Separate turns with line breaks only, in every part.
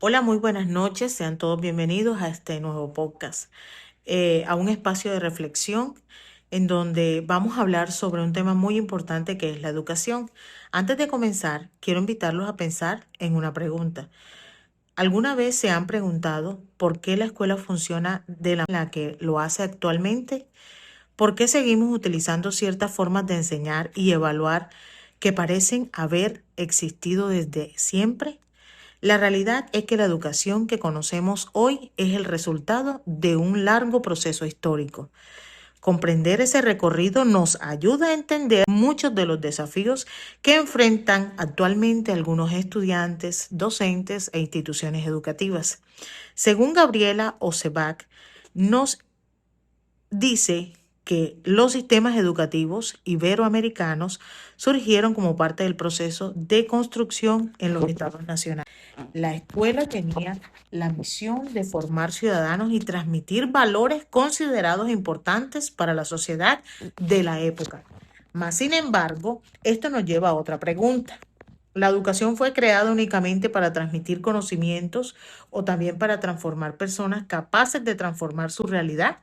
Hola, muy buenas noches. Sean todos bienvenidos a este nuevo podcast, a un espacio de reflexión en donde vamos a hablar sobre un tema muy importante que es la educación. Antes de comenzar, quiero invitarlos a pensar en una pregunta. ¿Alguna vez se han preguntado por qué la escuela funciona de la manera en la que lo hace actualmente? ¿Por qué seguimos utilizando ciertas formas de enseñar y evaluar que parecen haber existido desde siempre? La realidad es que la educación que conocemos hoy es el resultado de un largo proceso histórico. Comprender ese recorrido nos ayuda a entender muchos de los desafíos que enfrentan actualmente algunos estudiantes, docentes e instituciones educativas. Según Gabriela Osebac, nos dice que los sistemas educativos iberoamericanos surgieron como parte del proceso de construcción en los estados nacionales. La escuela tenía la misión de formar ciudadanos y transmitir valores considerados importantes para la sociedad de la época. Mas, sin embargo, esto nos lleva a otra pregunta. ¿La educación fue creada únicamente para transmitir conocimientos o también para transformar personas capaces de transformar su realidad?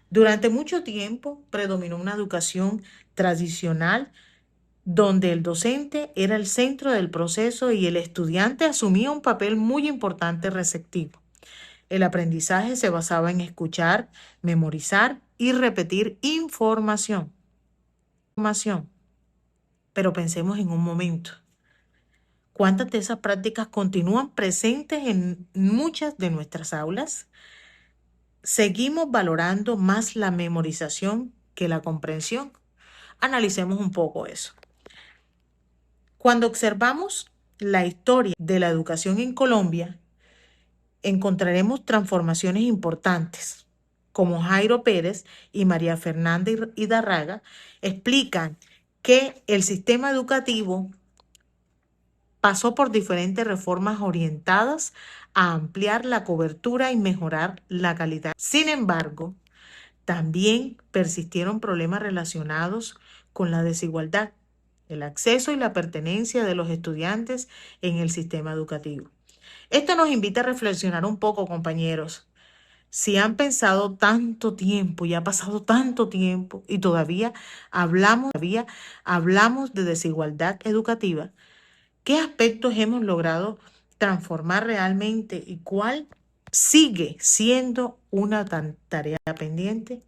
Durante mucho tiempo predominó una educación tradicional donde el docente era el centro del proceso y el estudiante asumía un papel muy importante receptivo. El aprendizaje se basaba en escuchar, memorizar y repetir información. Pero pensemos en un momento. ¿Cuántas de esas prácticas continúan presentes en muchas de nuestras aulas? ¿Seguimos valorando más la memorización que la comprensión? Analicemos un poco eso. Cuando observamos la historia de la educación en Colombia, encontraremos transformaciones importantes, como Jairo Pérez y María Fernanda Hidarraga explican que el sistema educativo pasó por diferentes reformas orientadas a ampliar la cobertura y mejorar la calidad. Sin embargo, también persistieron problemas relacionados con la desigualdad, el acceso y la pertenencia de los estudiantes en el sistema educativo. Esto nos invita a reflexionar un poco, compañeros. Si han pensado tanto tiempo y ha pasado tanto tiempo y todavía hablamos de desigualdad educativa, ¿qué aspectos hemos logrado transformar realmente y cuál sigue siendo una tarea pendiente?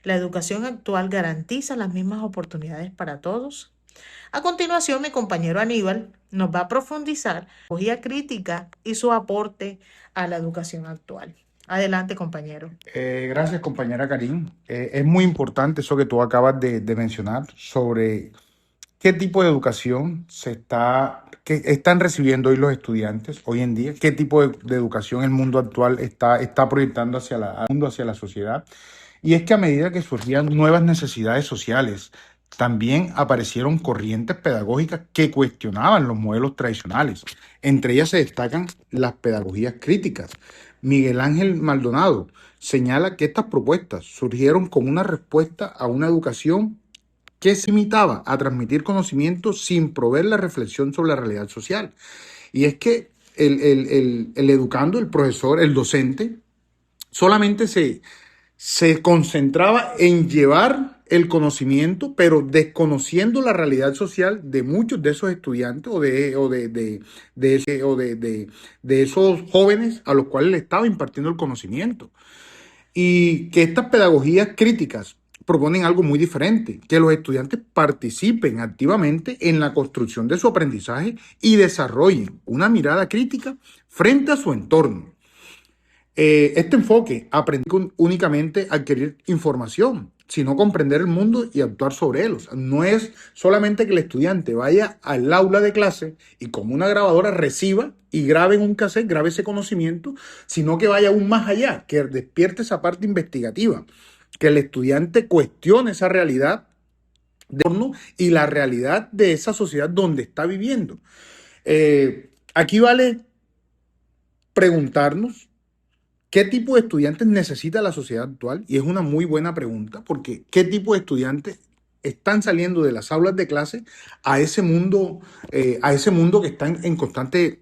¿La educación actual garantiza las mismas oportunidades para todos? A continuación, mi compañero Aníbal nos va a profundizar en la pedagogía crítica y su aporte a la educación actual. Adelante, compañero.
Gracias, compañera Karim. Es muy importante eso que tú acabas de mencionar sobre qué tipo de educación que están recibiendo hoy los estudiantes hoy en día, qué tipo de educación el mundo actual está proyectando al mundo, hacia la sociedad. Y es que a medida que surgían nuevas necesidades sociales, también aparecieron corrientes pedagógicas que cuestionaban los modelos tradicionales. Entre ellas se destacan las pedagogías críticas. Miguel Ángel Maldonado señala que estas propuestas surgieron como una respuesta a una educación que se limitaba a transmitir conocimientos sin proveer la reflexión sobre la realidad social. Y es que el educando, el profesor, el docente, solamente se concentraba en llevar el conocimiento, pero desconociendo la realidad social de muchos de esos estudiantes de esos jóvenes a los cuales le estaba impartiendo el conocimiento. Y que estas pedagogías críticas proponen algo muy diferente, que los estudiantes participen activamente en la construcción de su aprendizaje y desarrollen una mirada crítica frente a su entorno. Este enfoque aprende únicamente a adquirir información, sino comprender el mundo y actuar sobre él. O sea, no es solamente que el estudiante vaya al aula de clase y como una grabadora reciba y grabe en un cassette, grabe ese conocimiento, sino que vaya aún más allá, que despierte esa parte investigativa, que el estudiante cuestione esa realidad de entorno y la realidad de esa sociedad donde está viviendo. Aquí vale preguntarnos ¿qué tipo de estudiantes necesita la sociedad actual? Y es una muy buena pregunta, porque ¿qué tipo de estudiantes están saliendo de las aulas de clase a ese mundo que están en constante,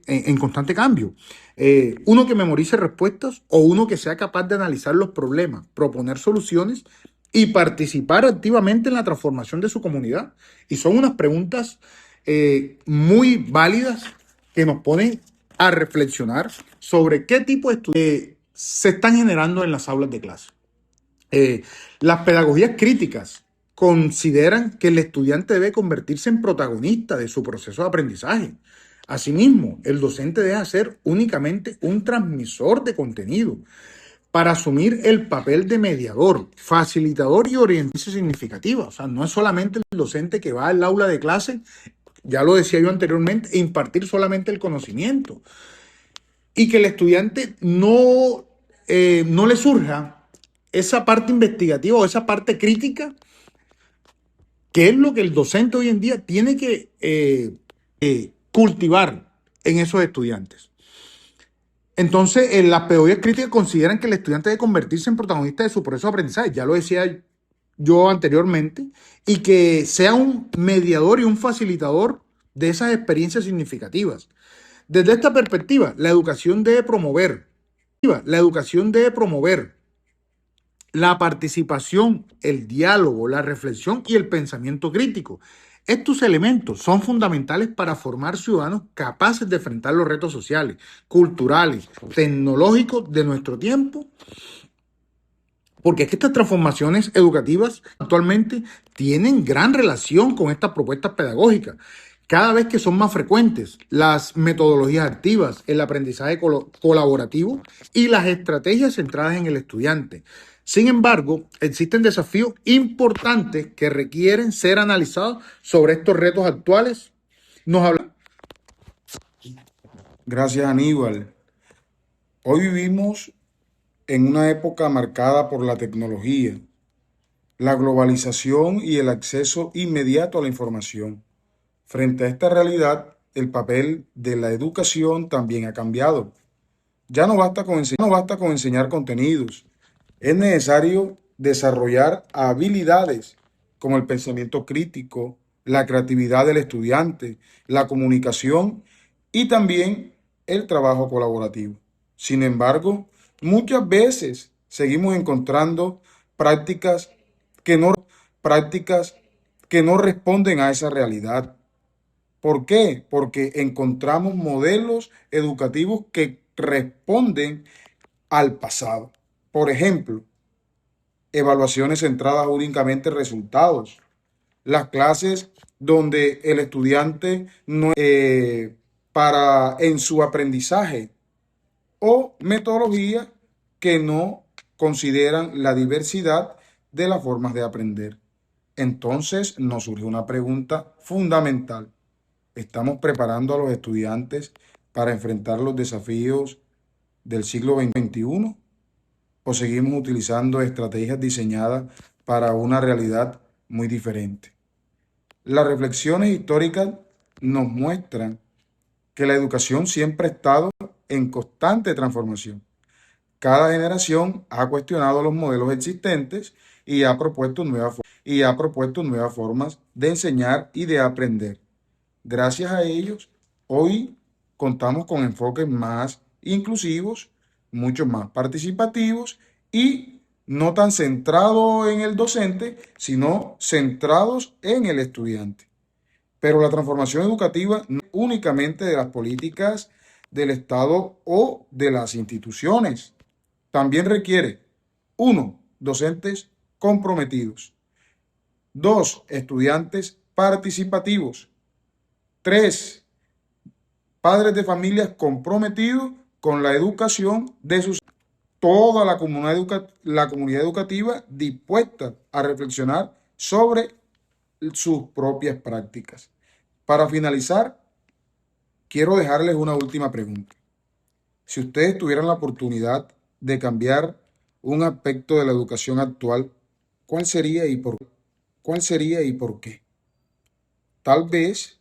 en constante cambio. Uno que memorice respuestas o uno que sea capaz de analizar los problemas, proponer soluciones y participar activamente en la transformación de su comunidad. Y son unas preguntas muy válidas que nos ponen a reflexionar sobre qué tipo de estudios se están generando en las aulas de clase. Las pedagogías críticas consideran que el estudiante debe convertirse en protagonista de su proceso de aprendizaje. Asimismo, el docente debe ser únicamente un transmisor de contenido para asumir el papel de mediador, facilitador y orientación significativa. O sea, no es solamente el docente que va al aula de clase, ya lo decía yo anteriormente, e impartir solamente el conocimiento. Y que el estudiante no le surja esa parte investigativa o esa parte crítica, que es lo que el docente hoy en día tiene que cultivar en esos estudiantes. Entonces, las pedagogías críticas consideran que el estudiante debe convertirse en protagonista de su proceso de aprendizaje, ya lo decía yo anteriormente, y que sea un mediador y un facilitador de esas experiencias significativas. Desde esta perspectiva, la educación debe promover la participación, el diálogo, la reflexión y el pensamiento crítico. Estos elementos son fundamentales para formar ciudadanos capaces de enfrentar los retos sociales, culturales, tecnológicos de nuestro tiempo, porque es que estas transformaciones educativas actualmente tienen gran relación con estas propuestas pedagógicas. Cada vez que son más frecuentes las metodologías activas, el aprendizaje colaborativo y las estrategias centradas en el estudiante. Sin embargo, existen desafíos importantes que requieren ser analizados sobre estos retos actuales.
Gracias, Aníbal. Hoy vivimos en una época marcada por la tecnología, la globalización y el acceso inmediato a la información. Frente a esta realidad, el papel de la educación también ha cambiado. Ya no basta con enseñar contenidos. Es necesario desarrollar habilidades como el pensamiento crítico, la creatividad del estudiante, la comunicación y también el trabajo colaborativo. Sin embargo, muchas veces seguimos encontrando prácticas que no, prácticas que no responden a esa realidad. ¿Por qué? Porque encontramos modelos educativos que responden al pasado. Por ejemplo, evaluaciones centradas únicamente en resultados. Las clases donde el estudiante no para en su aprendizaje o metodología que no consideran la diversidad de las formas de aprender. Entonces nos surge una pregunta fundamental. ¿Estamos preparando a los estudiantes para enfrentar los desafíos del siglo XXI? ¿O seguimos utilizando estrategias diseñadas para una realidad muy diferente? Las reflexiones históricas nos muestran que la educación siempre ha estado en constante transformación. Cada generación ha cuestionado los modelos existentes y ha propuesto nuevas formas de enseñar y de aprender. Gracias a ellos, hoy contamos con enfoques más inclusivos, mucho más participativos y no tan centrados en el docente, sino centrados en el estudiante. Pero la transformación educativa no es únicamente de las políticas del Estado o de las instituciones. También requiere, 1, docentes comprometidos. 2, estudiantes participativos. 3, padres de familias comprometidos con la educación de sus hijos. Toda la comunidad educativa dispuesta a reflexionar sobre sus propias prácticas. Para finalizar, quiero dejarles una última pregunta. Si ustedes tuvieran la oportunidad de cambiar un aspecto de la educación actual, ¿cuál sería y por qué? Tal vez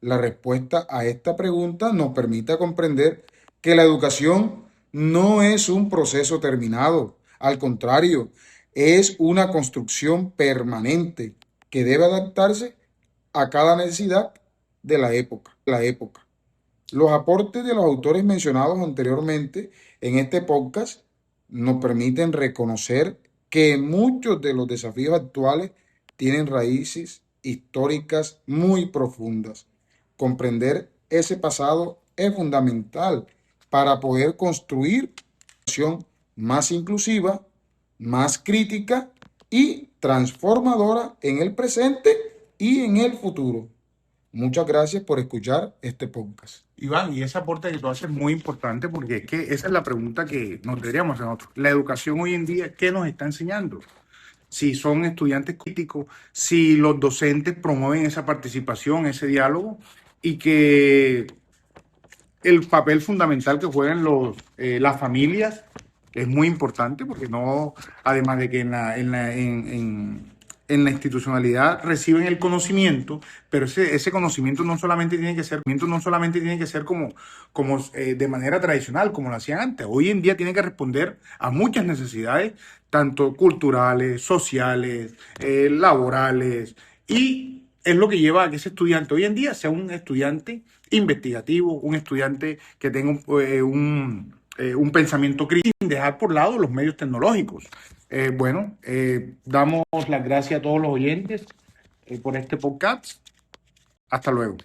la respuesta a esta pregunta nos permita comprender que la educación no es un proceso terminado. Al contrario, es una construcción permanente que debe adaptarse a cada necesidad de la época. Los aportes de los autores mencionados anteriormente en este podcast nos permiten reconocer que muchos de los desafíos actuales tienen raíces históricas muy profundas. Comprender ese pasado es fundamental para poder construir una educación más inclusiva, más crítica y transformadora en el presente y en el futuro. Muchas gracias por escuchar este podcast.
Iván, y ese aporte que tú haces es muy importante porque es que esa es la pregunta que nos deberíamos hacer nosotros. La educación hoy en día, ¿qué nos está enseñando? Si son estudiantes críticos, si los docentes promueven esa participación, ese diálogo, y que el papel fundamental que juegan las familias es muy importante porque no, además de que en la institucionalidad reciben el conocimiento, pero ese conocimiento no solamente tiene que ser como de manera tradicional, como lo hacían antes. Hoy en día tiene que responder a muchas necesidades, tanto culturales, sociales, laborales, y es lo que lleva a que ese estudiante hoy en día sea un estudiante investigativo, un estudiante que tenga un pensamiento crítico sin dejar por lado los medios tecnológicos. Damos las gracias a todos los oyentes por este podcast. Hasta luego.